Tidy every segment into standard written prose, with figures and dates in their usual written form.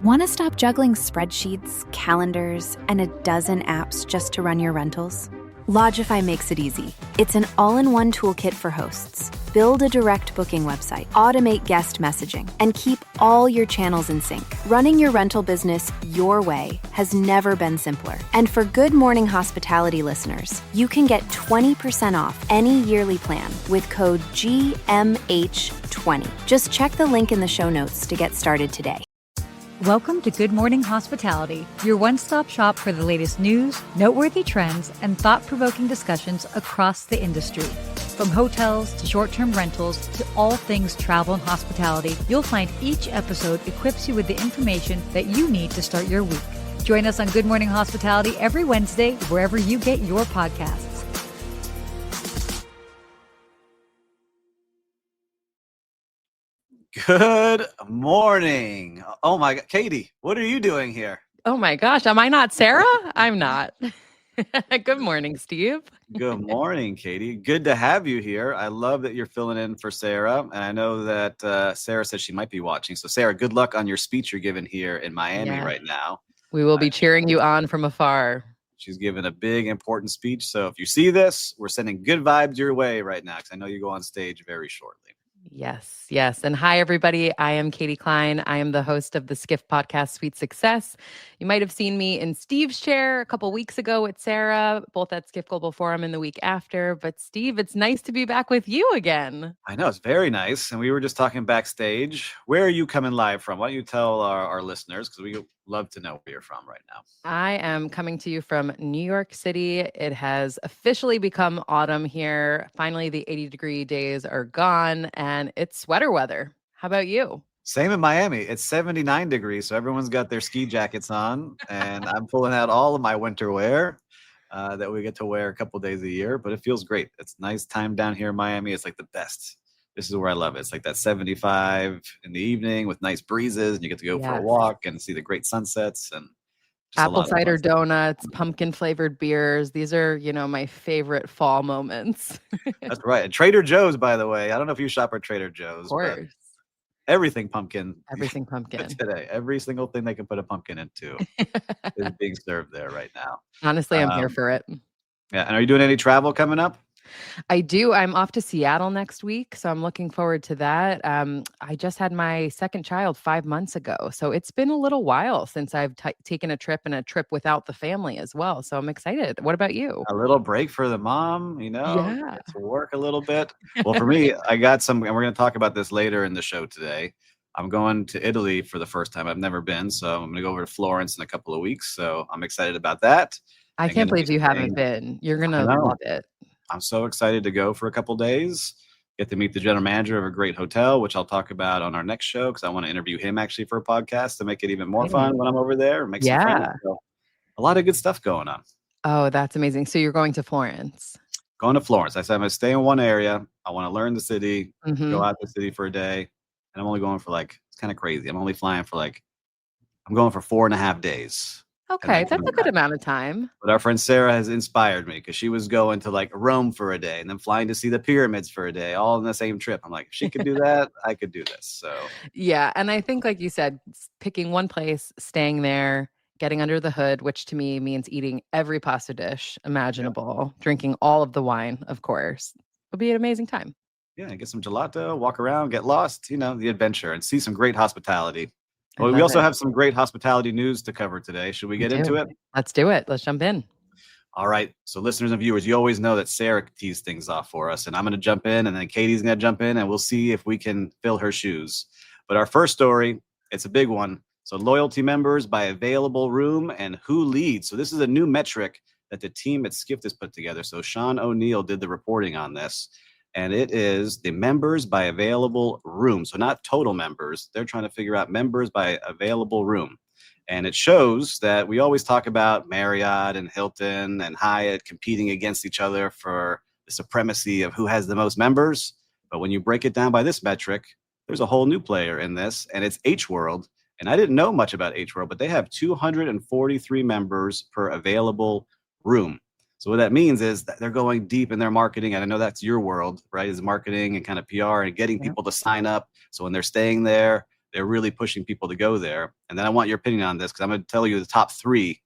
Want to stop juggling spreadsheets, calendars, and a dozen apps just to run your rentals? Lodgify makes it easy. It's an all-in-one toolkit for hosts. Build a direct booking website, automate guest messaging, and keep all your channels in sync. Running your rental business your way has never been simpler. And for Good Morning Hospitality listeners, you can get 20% off any yearly plan with code GMH20. Just check the link in the show notes to get started today. Welcome to Good Morning Hospitality, your one-stop shop for the latest news, noteworthy trends, and thought-provoking discussions across the industry. From hotels to short-term rentals to all things travel and hospitality, you'll find each episode equips you with the information that you need to start your week. Join us on Good Morning Hospitality every Wednesday, wherever you get your podcasts. Good morning. Oh my God, Katie, what are you doing here? Oh my gosh, am I not Sarah? I'm not. Good morning, Steve. Good morning, Katie. Good to have you here. I love that you're filling in for Sarah. And I know that Sarah said she might be watching. So Sarah, good luck on your speech you're giving here in Miami right now. We will be cheering you on from afar. She's giving a big, important speech. So if you see this, we're sending good vibes your way right now, because I know you go on stage very shortly. Yes. And hi, everybody. I am Katie Klein. I am the host of the Skift podcast, Sweet Success. You might have seen me in Steve's chair a couple weeks ago with Sarah, both at Skift Global Forum and the week after. But Steve, it's nice to be back with you again. I know, it's very nice. And we were just talking backstage. Where are you coming live from? Why don't you tell our listeners, because we love to know where you're from right now. I am coming to you from New York City. It has officially become autumn here. Finally, the 80-degree days are gone and it's sweater weather. How about you? Same in Miami. It's 79 degrees, so everyone's got their ski jackets on, and I'm pulling out all of my winter wear that we get to wear a couple days a year, but it feels great. It's a nice time down here in Miami. It's like the best. This is where I love it. It's like that 75 in the evening with nice breezes, and you get to go for a walk and see the great sunsets and apple cider donuts, pumpkin flavored beers. These are, my favorite fall moments. That's right. And Trader Joe's, by the way. I don't know if you shop at Trader Joe's. Of course. Everything pumpkin. Everything pumpkin. Today. Every single thing they can put a pumpkin into is being served there right now. Honestly, I'm here for it. Yeah. And are you doing any travel coming up? I do. I'm off to Seattle next week, so I'm looking forward to that. I just had my second child 5 months ago, so it's been a little while since I've taken a trip, and a trip without the family as well. So I'm excited. What about you? A little break for the mom, Yeah. to work a little bit. Well, for me, I got some, and we're going to talk about this later in the show today. I'm going to Italy for the first time. I've never been, so I'm going to go over to Florence in a couple of weeks. So I'm excited about that. I can't believe you haven't been. You're going to love it. I'm so excited to go for a couple days, get to meet the general manager of a great hotel, which I'll talk about on our next show, because I want to interview him actually for a podcast to make it even more fun when I'm over there. Make some friends. So, a lot of good stuff going on. Oh, that's amazing. So you're going to Florence? Going to Florence. I said I'm going to stay in one area. I want to learn the city, go out to the city for a day. And I'm only going for it's kind of crazy. I'm only flying for I'm going for 4.5 days. Okay, that's a good amount of time. But our friend Sarah has inspired me, because she was going to Rome for a day and then flying to see the pyramids for a day, all in the same trip. I'm like, if she could do that, I could do this. So yeah, and I think, like you said, picking one place, staying there, getting under the hood, which to me means eating every pasta dish imaginable, drinking all of the wine, of course, would be an amazing time. Yeah, get some gelato, walk around, get lost, the adventure, and see some great hospitality. Well, we also have some great hospitality news to cover today. Should we get into it? Let's do it. Let's jump in. All right. So listeners and viewers, you always know that Sarah tees things off for us, and I'm going to jump in, and then Katie's going to jump in, and we'll see if we can fill her shoes. But our first story, it's a big one. So loyalty members by available room and who leads. So this is a new metric that the team at Skift has put together. So Sean O'Neill did the reporting on this. And it is the members by available room. So not total members. They're trying to figure out members by available room. And it shows that we always talk about Marriott and Hilton and Hyatt competing against each other for the supremacy of who has the most members. But when you break it down by this metric, there's a whole new player in this, and it's H World. And I didn't know much about H World, but they have 243 members per available room. So what that means is that they're going deep in their marketing. And I know that's your world, right? Is marketing and kind of PR and getting people to sign up. So when they're staying there, They're really pushing people to go there. And then I want your opinion on this, because I'm going to tell you the top 3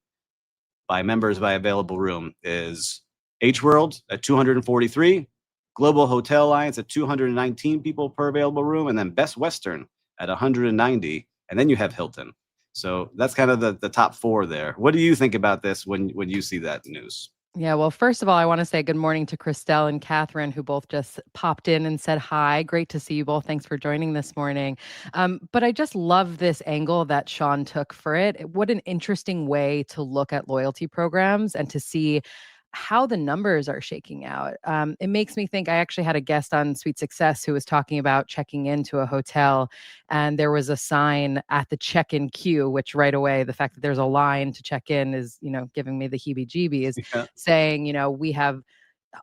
by members by available room is H World at 243, Global Hotel Alliance at 219 people per available room, and then Best Western at 190. And then you have Hilton. So that's kind of the top 4 there. What do you think about this when you see that news? Yeah, well, first of all, I want to say good morning to Christelle and Catherine, who both just popped in and said hi. Great to see you both. Thanks for joining this morning. But I just love this angle that Sean took for it. What an interesting way to look at loyalty programs and to see how the numbers are shaking out. It makes me think. I actually had a guest on Sweet Success who was talking about checking into a hotel, and there was a sign at the check-in queue, which right away, the fact that there's a line to check in is, giving me the heebie-jeebies, Yeah. saying, we have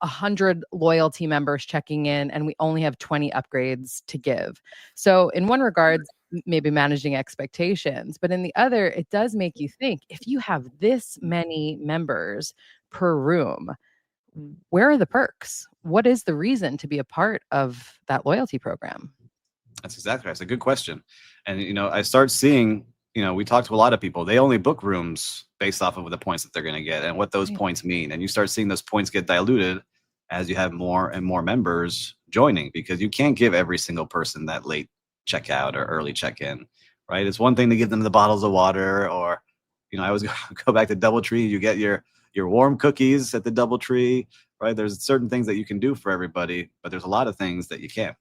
100 loyalty members checking in and we only have 20 upgrades to give. So in one regard, maybe managing expectations, but in the other, it does make you think, if you have this many members per room, where are the perks? What is the reason to be a part of that loyalty program? That's exactly right. It's a good question. And, I start seeing, we talk to a lot of people. They only book rooms based off of the points that they're going to get and what those points mean. And you start seeing those points get diluted as you have more and more members joining, because you can't give every single person that late checkout or early check-in, right? It's one thing to give them the bottles of water, or, I always go back to DoubleTree. You get your warm cookies at the DoubleTree, right? There's certain things that you can do for everybody, but there's a lot of things that you can't.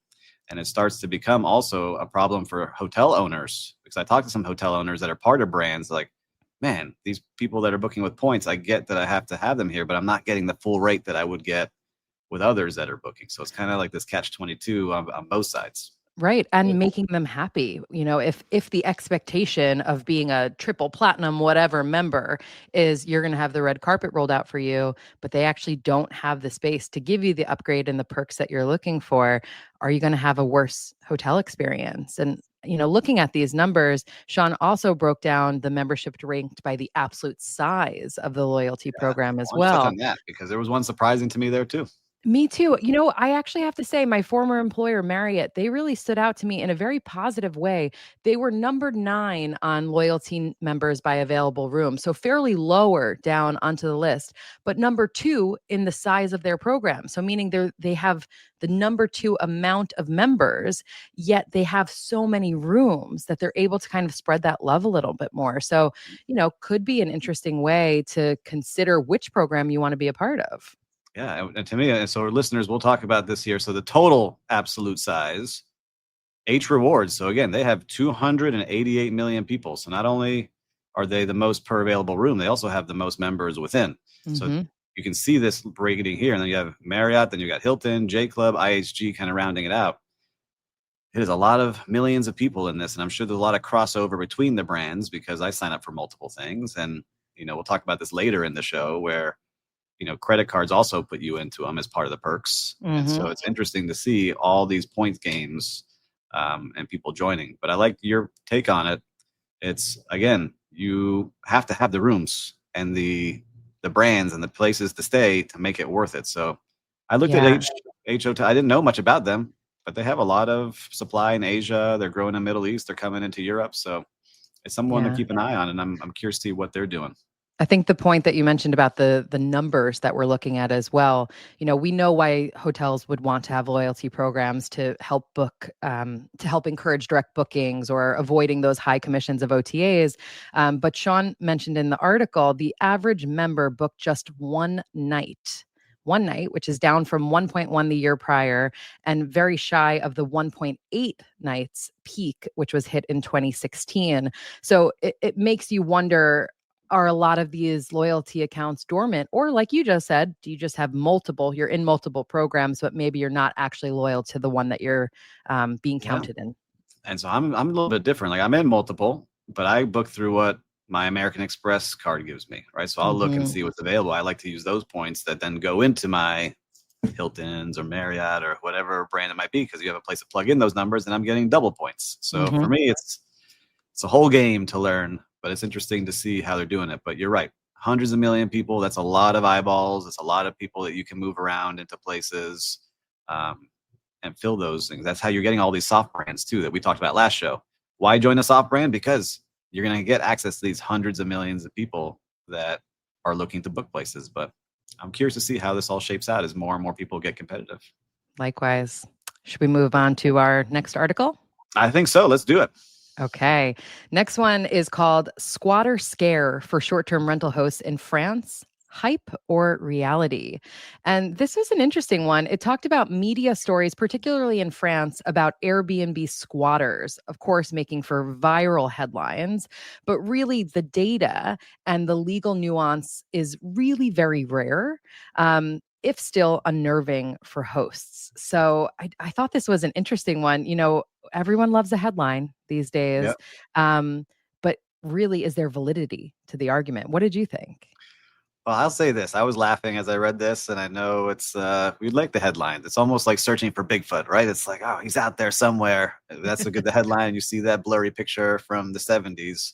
And it starts to become also a problem for hotel owners, because I talked to some hotel owners that are part of brands like, man, these people that are booking with points, I get that I have to have them here, but I'm not getting the full rate that I would get with others that are booking. So it's kind of like this catch-22 on both sides. Right. And making them happy. If the expectation of being a triple platinum, whatever member is you're going to have the red carpet rolled out for you, but they actually don't have the space to give you the upgrade and the perks that you're looking for, are you going to have a worse hotel experience? And, looking at these numbers, Sean also broke down the membership ranked by the absolute size of the loyalty program as well. Touch on that, because there was one surprising to me there too. Me too. I actually have to say my former employer, Marriott, they really stood out to me in a very positive way. They were number 9 on loyalty members by available room, so fairly lower down onto the list, but number 2 in the size of their program. So meaning they have the number 2 amount of members, yet they have so many rooms that they're able to kind of spread that love a little bit more. So, could be an interesting way to consider which program you want to be a part of. Yeah, and to me, and so our listeners, we'll talk about this here. So the total absolute size, H Rewards. So again, they have 288 million people. So not only are they the most per available room, they also have the most members within. Mm-hmm. So you can see this breaking here. And then you have Marriott, then you got Hilton, J Club, IHG kind of rounding it out. It is a lot of millions of people in this. And I'm sure there's a lot of crossover between the brands, because I sign up for multiple things. And, we'll talk about this later in the show, where credit cards also put you into them as part of the perks. Mm-hmm. And so it's interesting to see all these points games and people joining. But I like your take on it. It's, again, you have to have the rooms and the brands and the places to stay to make it worth it. So I looked at H Hotel. I didn't know much about them, but they have a lot of supply in Asia. They're growing in the Middle East. They're coming into Europe. So it's someone to keep an eye on. And I'm curious to see what they're doing. I think the point that you mentioned about the numbers that we're looking at as well, we know why hotels would want to have loyalty programs to help book, to help encourage direct bookings or avoiding those high commissions of OTAs. But Sean mentioned in the article, the average member booked just one night, which is down from 1.1 the year prior and very shy of the 1.8 nights peak, which was hit in 2016. So it makes you wonder, are a lot of these loyalty accounts dormant? Or like you just said, do you just have you're in multiple programs, but maybe you're not actually loyal to the one that you're being counted in? And so I'm a little bit different. Like, I'm in multiple, but I book through what my American Express card gives me, right? So I'll look and see what's available. I like to use those points that then go into my Hilton's or Marriott or whatever brand it might be, because you have a place to plug in those numbers and I'm getting double points. So for me, it's a whole game to learn. But it's interesting to see how they're doing it. But you're right. Hundreds of million people. That's a lot of eyeballs. It's a lot of people that you can move around into places and fill those things. That's how you're getting all these soft brands too that we talked about last show. Why join us off brand? Because you're going to get access to these hundreds of millions of people that are looking to book places. But I'm curious to see how this all shapes out as more and more people get competitive. Likewise. Should we move on to our next article? I think so. Let's do it. Okay. Next one is called Squatter Scare for Short-Term Rental Hosts in France. Hype or reality? And this was an interesting one. It talked about media stories, particularly in France, about Airbnb squatters, of course, making for viral headlines. But really, the data and the legal nuance is really very rare. If still unnerving for hosts. So I thought this was an interesting one. Everyone loves a headline these days. Yep. But really, is there validity to the argument? What did you think? Well, I'll say this. I was laughing as I read this, and I know it's we like the headline. It's almost like searching for Bigfoot, right? It's like, oh, he's out there somewhere. That's a good the headline. You see that blurry picture from the 70s.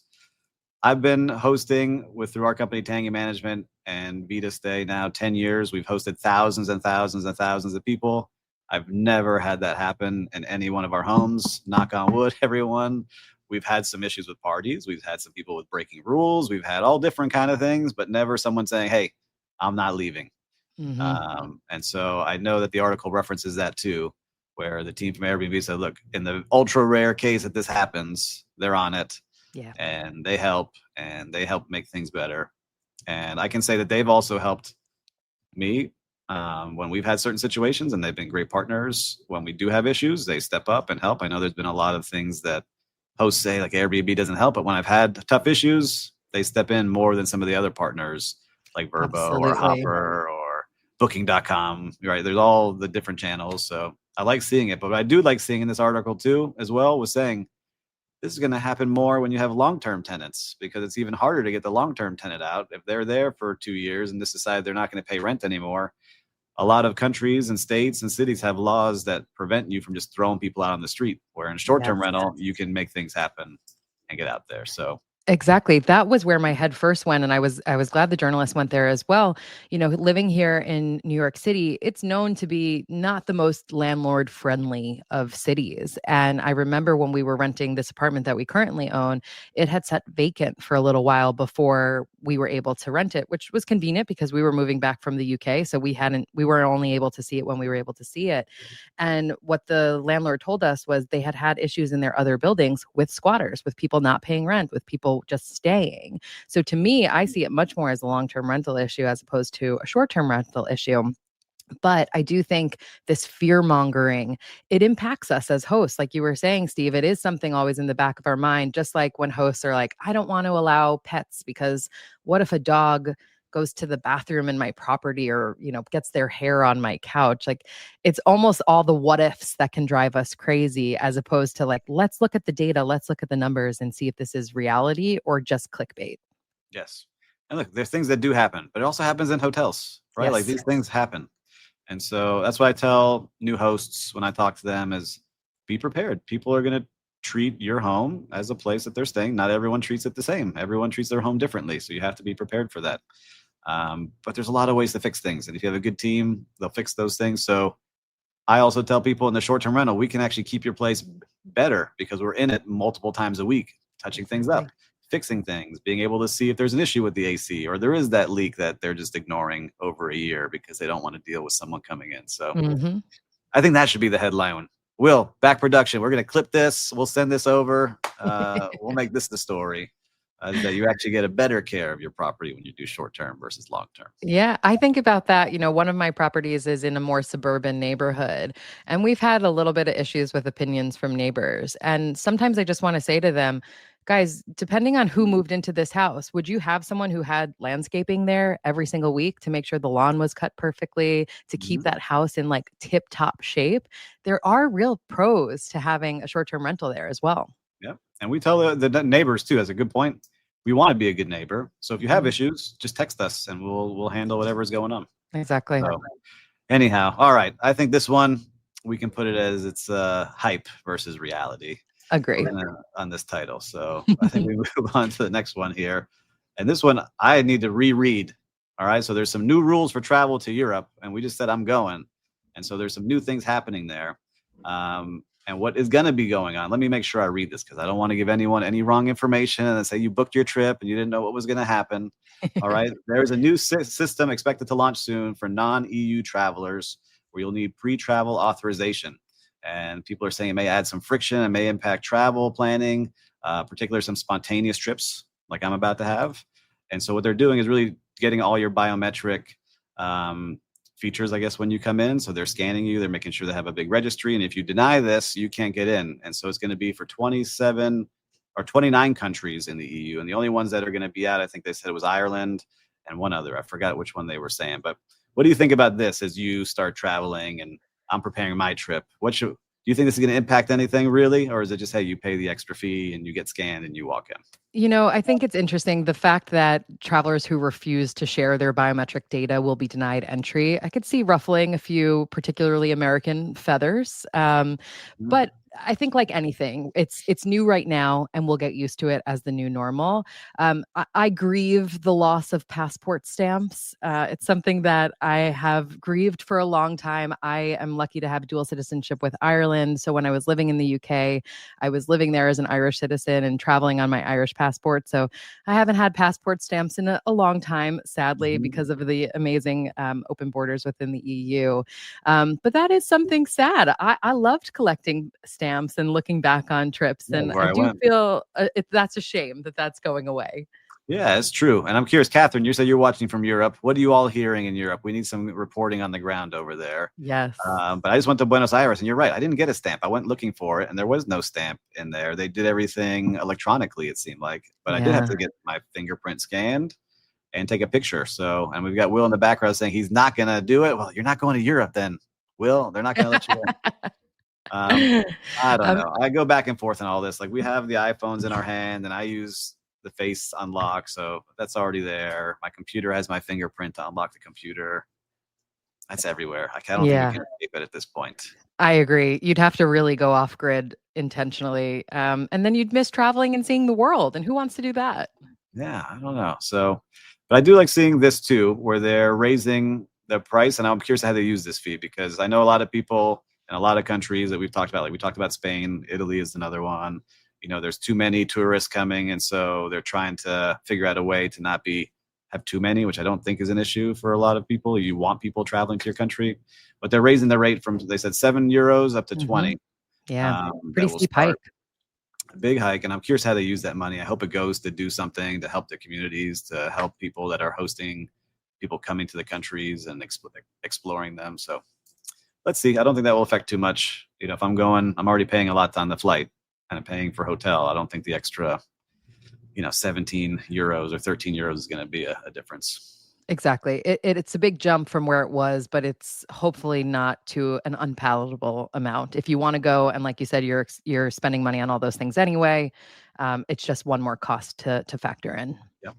I've been hosting through our company, Tangy Management and Vita Stay now 10 years. We've hosted thousands and thousands and thousands of people. I've never had that happen in any one of our homes. Knock on wood, everyone. We've had some issues with parties. We've had some people with breaking rules. We've had all different kind of things, but never someone saying, hey, I'm not leaving. And so I know that the article references that too, where the team from Airbnb said, look, in the ultra rare case that this happens, they're on it. Yeah. And they help make things better. And I can say that they've also helped me when we've had certain situations, and they've been great partners. When we do have issues, they step up and help. I know there's been a lot of things that hosts say like Airbnb doesn't help, but when I've had tough issues, they step in more than some of the other partners like Vrbo or Hopper or Booking.com, right? There's all the different channels. So I like seeing it, but what I do like seeing in this article too, as well, was saying this is going to happen more when you have long-term tenants, because it's even harder to get the long-term tenant out. If they're there for 2 years and just decide they're not going to pay rent anymore, a lot of countries and states and cities have laws that prevent you from just throwing people out on the street, where in short-term rental, you can make things happen and get out there. So exactly. That was where my head first went. And I was glad the journalist went there as well. Living here in New York City, it's known to be not the most landlord friendly of cities. And I remember when we were renting this apartment that we currently own, it had sat vacant for a little while before we were able to rent it, which was convenient because we were moving back from the UK. So we were only able to see it when we were able to see it. And what the landlord told us was they had issues in their other buildings with squatters, with people not paying rent, with people just staying. So to me, I see it much more as a long-term rental issue as opposed to a short-term rental issue. But I do think this fear mongering, it impacts us as hosts. Like you were saying, Steve, it is something always in the back of our mind, just like when hosts are like, I don't want to allow pets because what if a dog goes to the bathroom in my property or, gets their hair on my couch? Like, it's almost all the what ifs that can drive us crazy, as opposed to like, let's look at the data, let's look at the numbers and see if this is reality or just clickbait. Yes. And look, there's things that do happen, but it also happens in hotels, right? Yes. Like these things happen. And so that's what I tell new hosts when I talk to them is be prepared. People are going to treat your home as a place that they're staying. Not everyone treats it the same. Everyone treats their home differently. So you have to be prepared for that. But there's a lot of ways to fix things. And if you have a good team, they'll fix those things. So I also tell people in the short-term rental, we can actually keep your place better because we're in it multiple times a week, touching things up, fixing things, being able to see if there's an issue with the AC or there is that leak that they're just ignoring over a year because they don't want to deal with someone coming in. So I think that should be the headline. Will, back production. We're going to clip this. We'll send this over. We'll make this the story. That you actually get a better care of your property when you do short-term versus long-term. Yeah, I think about that. One of my properties is in a more suburban neighborhood, and we've had a little bit of issues with opinions from neighbors. And sometimes I just want to say to them, guys, depending on who moved into this house, would you have someone who had landscaping there every single week to make sure the lawn was cut perfectly, to keep that house in like tip-top shape? There are real pros to having a short-term rental there as well. Yep. And we tell the neighbors too, that's a good point. We want to be a good neighbor. So if you have issues, just text us and we'll handle whatever's going on. Exactly. So, anyhow, all right. I think this one, we can put it as it's hype versus reality. Agree. On this title. So I think we move on to the next one here. And this one, I need to reread. All right. So there's some new rules for travel to Europe. And we just said I'm going. And so there's some new things happening there. and what is going to be going on. Let me make sure I read this because I don't want to give anyone any wrong information and say you booked your trip and you didn't know what was going to happen. All right. There's a new system expected to launch soon for non-EU travelers where you'll need pre-travel authorization. And people are saying it may add some friction and may impact travel planning, particularly some spontaneous trips like I'm about to have. And so what they're doing is really getting all your biometric features, I guess, when you come in. So they're scanning you, they're making sure they have a big registry. And if you deny this, you can't get in. And so it's going to be for 27 or 29 countries in the EU. And the only ones that are going to be out, I think they said it was Ireland and one other. I forgot which one they were saying. But what do you think about this as you start traveling and I'm preparing my trip? Do you think this is going to impact anything really? Or is it just, hey, you pay the extra fee and you get scanned and you walk in? I think it's interesting the fact that travelers who refuse to share their biometric data will be denied entry. I could see ruffling a few particularly American feathers. But I think like anything, it's new right now and we'll get used to it as the new normal. I grieve the loss of passport stamps. It's something that I have grieved for a long time. I am lucky to have dual citizenship with Ireland. So when I was living in the UK, I was living there as an Irish citizen and traveling on my Irish passport. So I haven't had passport stamps in a long time, sadly, because of the amazing open borders within the EU. But that is something sad. I loved collecting stamps and looking back on trips. And I do feel that's a shame that that's going away. Yeah, it's true. And I'm curious, Catherine, you said you're watching from Europe. What are you all hearing in Europe? We need some reporting on the ground over there. Yes. But I just went to Buenos Aires and you're right. I didn't get a stamp. I went looking for it and there was no stamp in there. They did everything electronically, it seemed like. But I did have to get my fingerprint scanned and take a picture. So, and we've got Will in the background saying he's not going to do it. Well, you're not going to Europe then, Will. They're not going to let you in. I don't know. I go back and forth on all this. Like we have the iPhones in our hand and I use the face unlock. So that's already there. My computer has my fingerprint to unlock the computer. That's everywhere. I don't think we can escape it at this point. I agree. You'd have to really go off grid intentionally. And then you'd miss traveling and seeing the world. And who wants to do that? Yeah, I don't know. So, but I do like seeing this too, where they're raising the price. And I'm curious how they use this fee because I know a lot of people in a lot of countries that we've talked about, like we talked about Spain, Italy is another one. There's too many tourists coming. And so they're trying to figure out a way to not have too many, which I don't think is an issue for a lot of people. You want people traveling to your country, but they're raising the rate from, they said €7 up to 20. Yeah. Pretty steep hike. A big hike. And I'm curious how they use that money. I hope it goes to do something to help the communities, to help people that are hosting people coming to the countries and exploring them. So let's see. I don't think that will affect too much. If I'm going, I'm already paying a lot on the flight and I'm paying for hotel. I don't think the extra, €17 or €13 is going to be a difference. Exactly. It's a big jump from where it was, but it's hopefully not to an unpalatable amount. If you want to go, and like you said, you're spending money on all those things anyway, it's just one more cost to factor in. Yep.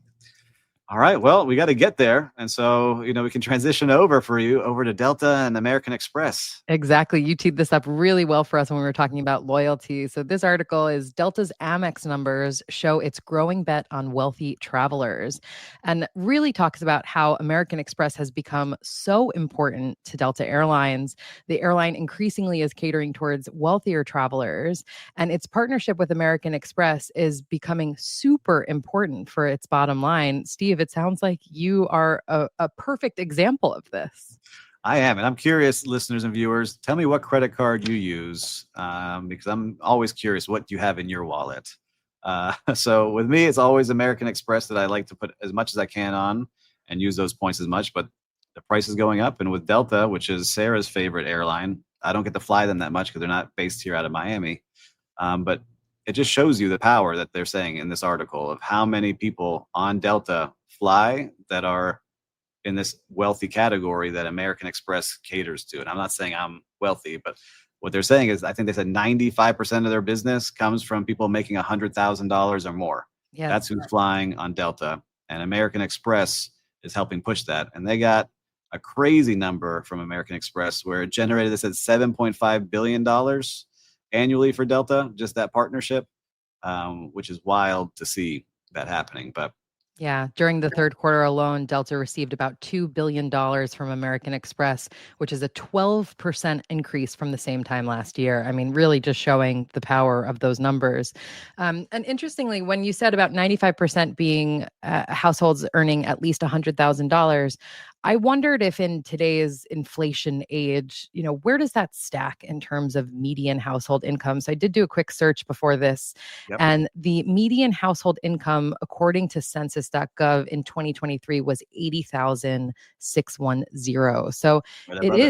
All right. Well, we got to get there. And so, we can transition over to Delta and American Express. Exactly. You teed this up really well for us when we were talking about loyalty. So this article is Delta's Amex numbers show its growing bet on wealthy travelers, and really talks about how American Express has become so important to Delta Airlines. The airline increasingly is catering towards wealthier travelers, and its partnership with American Express is becoming super important for its bottom line. Steve, it sounds like you are a perfect example of this. I am. And I'm curious, listeners and viewers, tell me what credit card you use, because I'm always curious what you have in your wallet. So with me, it's always American Express that I like to put as much as I can on and use those points as much. But the price is going up. And with Delta, which is Sarah's favorite airline, I don't get to fly them that much because they're not based here out of Miami. But it just shows you the power that they're saying in this article of how many people on Delta fly that are in this wealthy category that American Express caters to. And I'm not saying I'm wealthy, but what they're saying is, I think they said 95% of their business comes from people making $100,000 or more. Yes. That's who's flying on Delta. And American Express is helping push that. And they got a crazy number from American Express where it generated, this at $7.5 billion annually for Delta, just that partnership, which is wild to see that happening. But Yeah, during the third quarter alone, Delta received about $2 billion from American Express, which is a 12% increase from the same time last year. I mean, really just showing the power of those numbers. And interestingly, when you said about 95% being households earning at least $100,000, I wondered if in today's inflation age, where does that stack in terms of median household income? So I did do a quick search before this, Yep. and the median household income, according to census.gov in 2023, was 80,610. So Right it above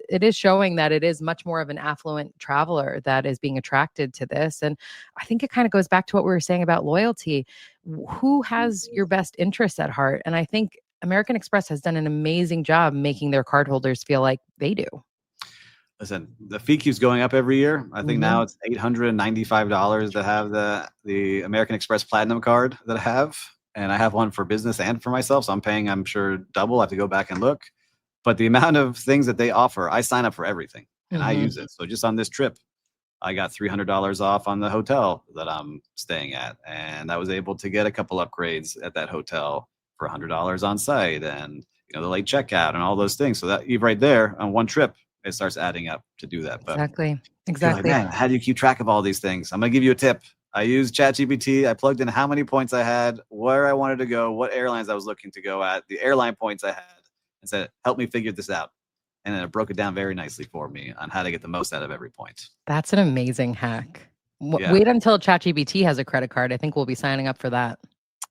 it. is showing that it is much more of an affluent traveler that is being attracted to this. And I think it kind of goes back to what we were saying about loyalty. Who has your best interests at heart? And I think American Express has done an amazing job making their cardholders feel like they do. Listen, the fee keeps going up every year. I think now Mhm. it's $895 to have the American Express Platinum card that I have. And I have one for business and for myself. So I'm paying, I'm sure, double. I have to go back and look. But the amount of things that they offer, I sign up for everything and I Mhm. use it. So just on this trip, I got $300 off on the hotel that I'm staying at. And I was able to get a couple upgrades at that hotel for $100 on site and, the late checkout and all those things. So that even right there on one trip, it starts adding up to do that. But Exactly. you're like, Exactly. man, how do you keep track of all these things? I'm going to give you a tip. I used ChatGPT. I plugged in how many points I had, where I wanted to go, what airlines I was looking to go at, the airline points I had, and said, help me figure this out. And then it broke it down very nicely for me on how to get the most out of every point. That's an amazing hack. Yeah. Wait until ChatGPT has a credit card. I think we'll be signing up for that.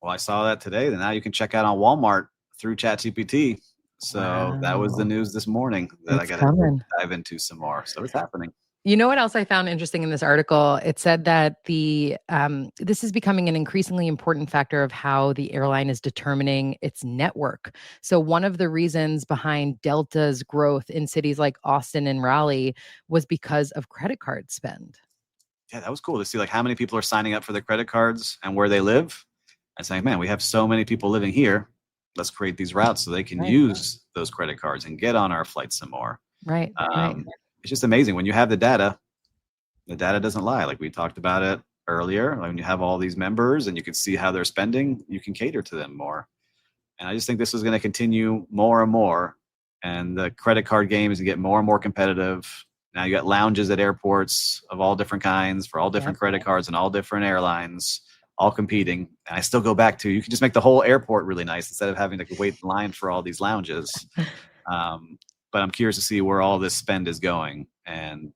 Well, I saw that today. Then now you can check out on Walmart through ChatGPT. So that was the Wow. news this morning that I It's got to coming. dive into some more. So it's happening. You know what else I found interesting in this article? It said that this is becoming an increasingly important factor of how the airline is determining its network. So one of the reasons behind Delta's growth in cities like Austin and Raleigh was because of credit card spend. Yeah, that was cool to see like how many people are signing up for the credit cards and where they live. And saying, man, we have so many people living here. Let's create these routes so they can Right. use those credit cards and get on our flights some more. Right. Right. It's just amazing when you have the data doesn't lie. Like we talked about it earlier. Like when you have all these members and you can see how they're spending, you can cater to them more. And I just think this is going to continue more and more. And the credit card game is going to get more and more competitive. Now you got lounges at airports of all different kinds for all different Yep. credit cards and all different airlines, all competing. And I still go back to you can just make the whole airport really nice instead of having to wait in line for all these lounges. But I'm curious to see where all this spend is going and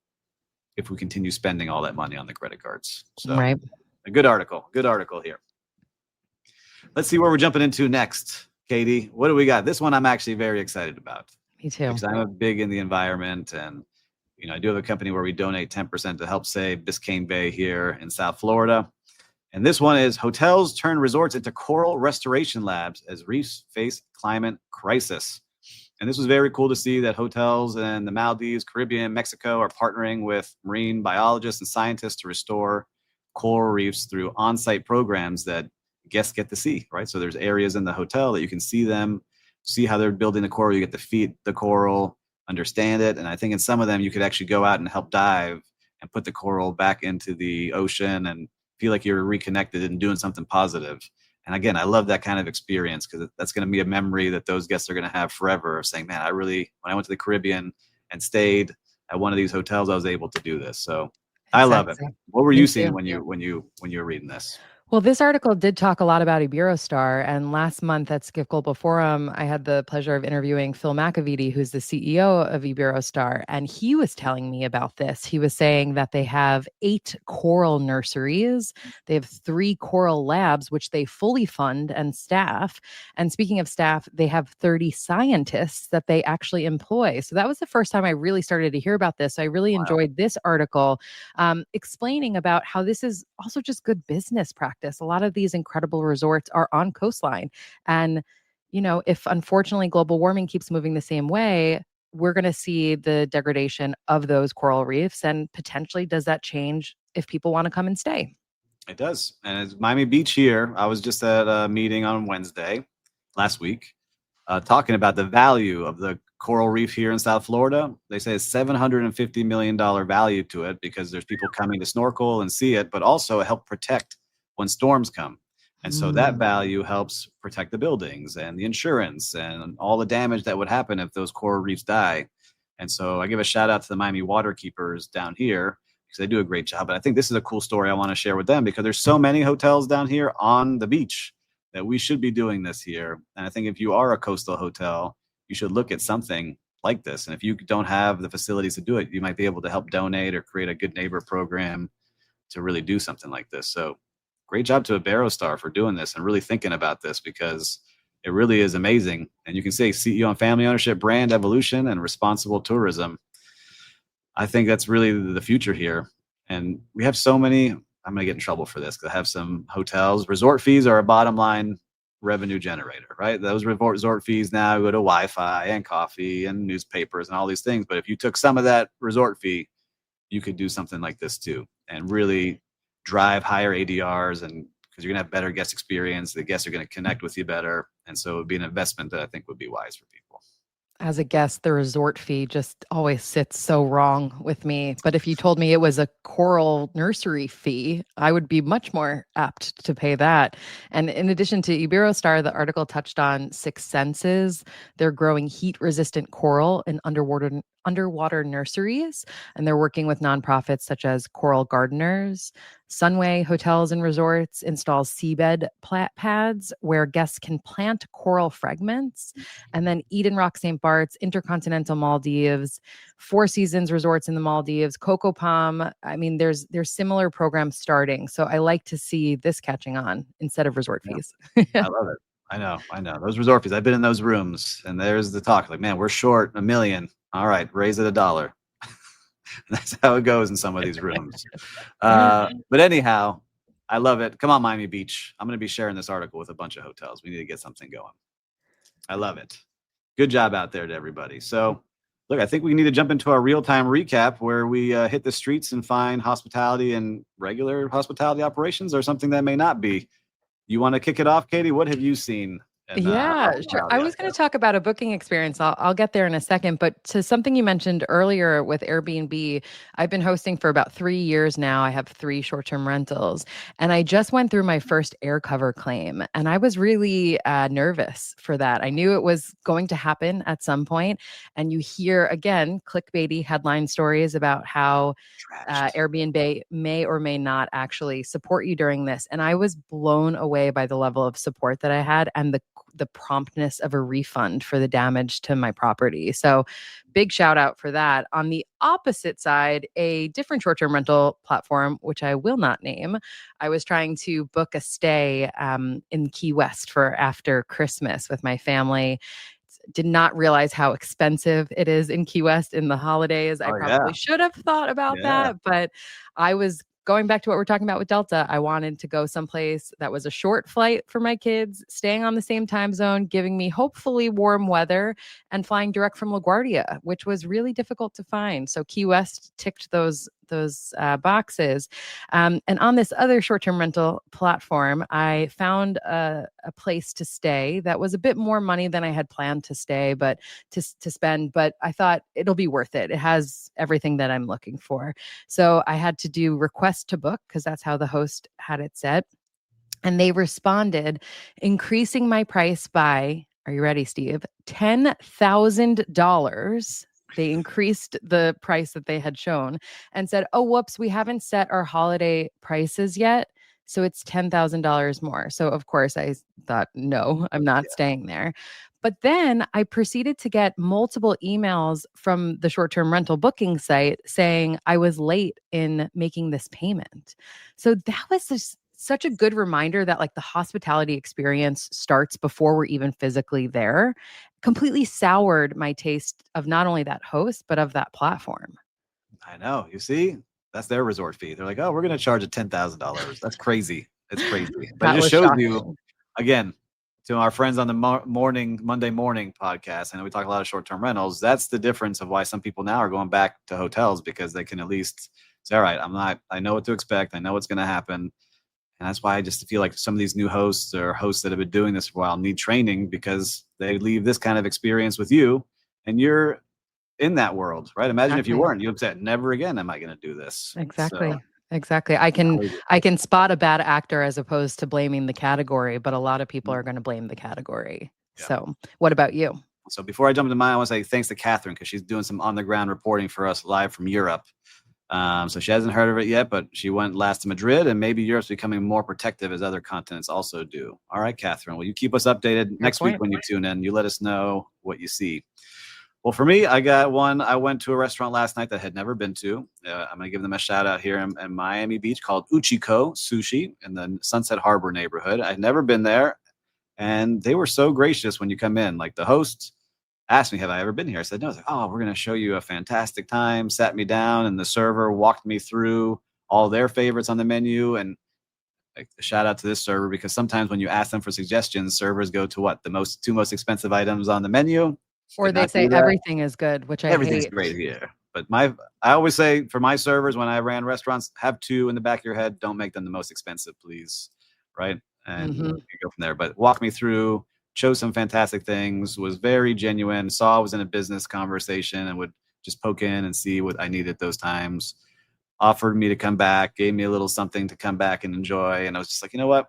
if we continue spending all that money on the credit cards. So Right. a good article here. Let's see where we're jumping into next. Katie, what do we got? This one I'm actually very excited about Me too. because I'm a big in the environment and I do have a company where we donate 10% to help save Biscayne Bay here in South Florida. And this one is hotels turn resorts into coral restoration labs as reefs face climate crisis. And this was very cool to see that hotels in the Maldives, Caribbean, Mexico are partnering with marine biologists and scientists to restore coral reefs through on-site programs that guests get to see, right? So there's areas in the hotel that you can see them, see how they're building the coral. You get to feed the coral, understand it. And I think in some of them, you could actually go out and help dive and put the coral back into the ocean and feel like you're reconnected and doing something positive. And again, I love that kind of experience because that's going to be a memory that those guests are going to have forever of saying, man, when I went to the Caribbean and stayed at one of these hotels, I was able to do this. So I love it. Exactly. What were Me you too. seeing when you were reading this? Well, this article did talk a lot about Iberostar. And last month at Skift Global Forum, I had the pleasure of interviewing Phil McAveety, who's the CEO of Iberostar. And he was telling me about this. He was saying that they have 8 coral nurseries. They have 3 coral labs, which they fully fund and staff. And speaking of staff, they have 30 scientists that they actually employ. So that was the first time I really started to hear about this. So I really enjoyed this article explaining about how this is also just good business practice. A lot of these incredible resorts are on coastline. And, if unfortunately global warming keeps moving the same way, we're going to see the degradation of those coral reefs. And potentially, does that change if people want to come and stay? It does. And it's Miami Beach here. I was just at a meeting on Wednesday last week talking about the value of the coral reef here in South Florida. They say it's $750 million value to it because there's people coming to snorkel and see it, but also help protect when storms come. And so that value helps protect the buildings and the insurance and all the damage that would happen if those coral reefs die. And so I give a shout out to the Miami Waterkeepers down here because they do a great job. But I think this is a cool story I want to share with them because there's so many hotels down here on the beach that we should be doing this here. And I think if you are a coastal hotel, you should look at something like this. And if you don't have the facilities to do it, you might be able to help donate or create a good neighbor program to really do something like this. So great job to Iberostar for doing this and really thinking about this because it really is amazing. And you can say CEO and family ownership, brand evolution, and responsible tourism. I think that's really the future here. And we have so many, I'm going to get in trouble for this because I have some hotels. Resort fees are a bottom line revenue generator, right? Those resort fees now go to Wi-Fi and coffee and newspapers and all these things. But if you took some of that resort fee, you could do something like this too and really drive higher ADRs, and because you're going to have better guest experience, the guests are going to connect with you better. And so it would be an investment that I think would be wise for people. As a guest, the resort fee just always sits so wrong with me. But if you told me it was a coral nursery fee, I would be much more apt to pay that. And in addition to Iberostar, the article touched on Six Senses. They're growing heat-resistant coral in underwater nurseries, and they're working with nonprofits such as Coral Gardeners. Sunway Hotels and Resorts installs seabed pads where guests can plant coral fragments. And then Eden Rock St. Bart's, Intercontinental Maldives, Four Seasons Resorts in the Maldives, Coco Palm. I mean, there's similar programs starting. So I like to see this catching on instead of resort fees. I love it. I know. Those resort fees, I've been in those rooms and there's the talk like, man, we're short $1 million. All right, raise it $1. That's how it goes in some of these rooms. But anyhow, I love it. Come on, Miami Beach. I'm going to be sharing this article with a bunch of hotels. We need to get something going. I love it. Good job out there to everybody. So, look, I think we need to jump into our real-time recap where we hit the streets and find hospitality and regular hospitality operations or something that may not be. You want to kick it off, Katie? What have you seen? Yeah, sure. I was going to talk about a booking experience. I'll get there in a second. But to something you mentioned earlier with Airbnb, I've been hosting for about 3 years now. I have 3 short-term rentals. And I just went through my first air cover claim. And I was really nervous for that. I knew it was going to happen at some point. And you hear, again, clickbaity headline stories about how Airbnb may or may not actually support you during this. And I was blown away by the level of support that I had and the promptness of a refund for the damage to my property. So big shout out for that. On the opposite side, a different short-term rental platform, which I will not name, I was trying to book a stay in Key West for after Christmas with my family. Did not realize how expensive it is in Key West in the holidays. I probably should have thought about that, but I was going back to what we're talking about with Delta. I wanted to go someplace that was a short flight for my kids, staying on the same time zone, giving me hopefully warm weather, and flying direct from LaGuardia, which was really difficult to find. So Key West ticked those boxes. And on this other short-term rental platform, I found a place to stay that was a bit more money than I had planned to stay, but to spend. But I thought it'll be worth it. It has everything that I'm looking for. So I had to do request to book because that's how the host had it set. And they responded, increasing my price by, are you ready, Steve? $10,000. They increased the price that they had shown and said, oh, whoops, we haven't set our holiday prices yet. So it's $10,000 more. So of course I thought, no, I'm not staying there. But then I proceeded to get multiple emails from the short-term rental booking site saying I was late in making this payment. So that was just such a good reminder that like the hospitality experience starts before we're even physically there. Completely soured my taste of not only that host, but of that platform. I know. You see, that's their resort fee. They're like, oh, we're going to charge a $10,000. That's crazy. It's crazy. But it just shows you, again, to our friends on the Monday morning podcast, I know we talk a lot of short-term rentals. That's the difference of why some people now are going back to hotels because they can at least say, all right, I know what to expect. I know what's going to happen. And that's why I just feel like some of these new hosts or hosts that have been doing this for a while need training because they leave this kind of experience with you and you're in that world, right? Imagine if you weren't, you would say, never again am I going to do this. Exactly. Exactly. I can spot a bad actor as opposed to blaming the category, but a lot of people are going to blame the category. Yeah. So, what about you? So before I jump into mine, I want to say thanks to Catherine because she's doing some on the ground reporting for us live from Europe. So she hasn't heard of it yet, but she went last to Madrid, and maybe Europe's becoming more protective as other continents also do. All right, Catherine, will you keep us updated next week when you tune in? You let us know what you see. Well, for me, I got one. I went to a restaurant last night that I had never been to. I'm going to give them a shout out here in Miami Beach called Uchiko Sushi in the Sunset Harbor neighborhood. I'd never been there, and they were so gracious when you come in. Like the host asked me, have I ever been here? I said, no. I was like, oh, we're going to show you a fantastic time. Sat me down, and the server walked me through all their favorites on the menu. And like, shout out to this server because sometimes when you ask them for suggestions, servers go to what? The two most expensive items on the menu. Or they say everything is good, which I Everything's hate. great here. But I always say for my servers, when I ran restaurants, have two in the back of your head. Don't make them the most expensive, please. Right? And you go from there. But walk me through, chose some fantastic things, was very genuine, saw I was in a business conversation and would just poke in and see what I needed those times. Offered me to come back, gave me a little something to come back and enjoy. And I was just like, you know what?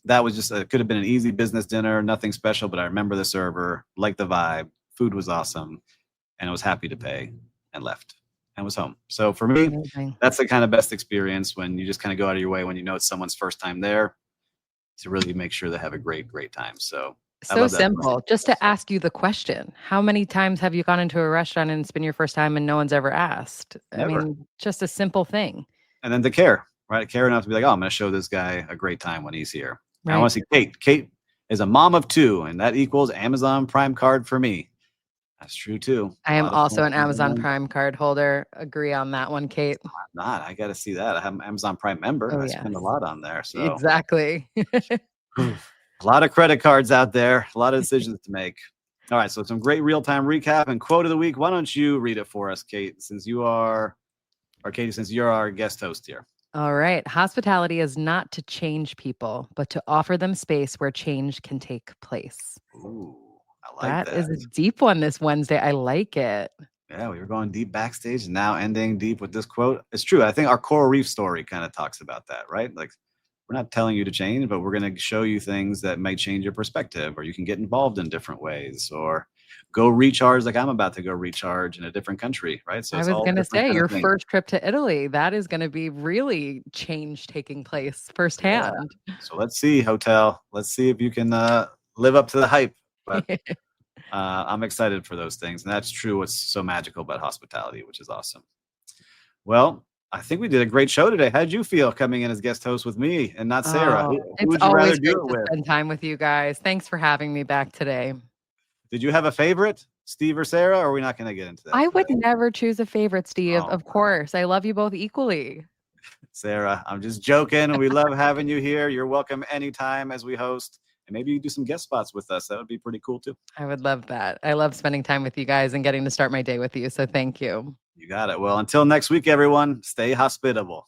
That was just, it could have been an easy business dinner, nothing special, but I remember the server, liked the vibe, food was awesome, and I was happy to pay and left and was home. So for me, that's the kind of best experience when you just kind of go out of your way when you know it's someone's first time there to really make sure they have a great time. So simple. Just to ask you the question, how many times have you gone into a restaurant and it's been your first time and no one's ever asked? Never. I mean, just a simple thing. And then to care, right? Care enough to be like, oh, I'm going to show this guy a great time when he's here. Right. I want to see Kate. Kate is a mom of two, and that equals Amazon Prime card for me. That's true too. I am also an Amazon Prime card holder. Agree on that one, Kate. I'm not. I got to see that. I have an Amazon Prime member. I spend a lot on there. So exactly. A lot of credit cards out there. A lot of decisions to make. All right. So some great real-time recap and quote of the week. Why don't you read it for us, Kate, since you're our guest host here. All right. Hospitality is not to change people, but to offer them space where change can take place. Ooh, I like that. That is a deep one this Wednesday. I like it. Yeah, we were going deep backstage and now ending deep with this quote. It's true. I think our Coral Reef story kind of talks about that, right? Like, we're not telling you to change, but we're going to show you things that might change your perspective, or you can get involved in different ways, or go recharge like I'm about to go recharge in a different country, right? So I was going to say your first trip to Italy, that is going to be really change taking place firsthand. Yeah. So let's see, hotel. Let's see if you can live up to the hype. But I'm excited for those things. And that's true. What's so magical about hospitality, which is awesome. Well, I think we did a great show today. How did you feel coming in as guest host with me and not Sarah? It's always great to spend time with you guys. Thanks for having me back today. Did you have a favorite, Steve or Sarah, or are we not going to get into that? I would never choose a favorite, Steve. Of course. I love you both equally. Sarah, I'm just joking. We love having you here. You're welcome anytime as we host. And maybe you do some guest spots with us. That would be pretty cool too. I would love that. I love spending time with you guys and getting to start my day with you. So thank you. You got it. Well, until next week, everyone, stay hospitable.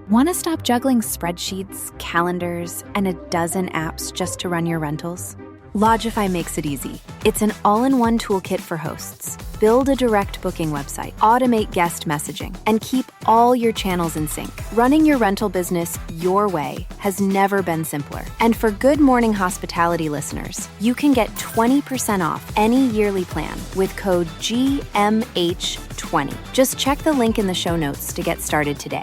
Want to stop juggling spreadsheets, calendars, and a dozen apps just to run your rentals? Logify makes it easy. It's an all-in-one toolkit for hosts. Build a direct booking website, automate guest messaging, and keep all your channels in sync. Running your rental business your way has never been simpler. And for Good Morning Hospitality listeners, you can get 20% off any yearly plan with code GMH20. Just check the link in the show notes to get started today.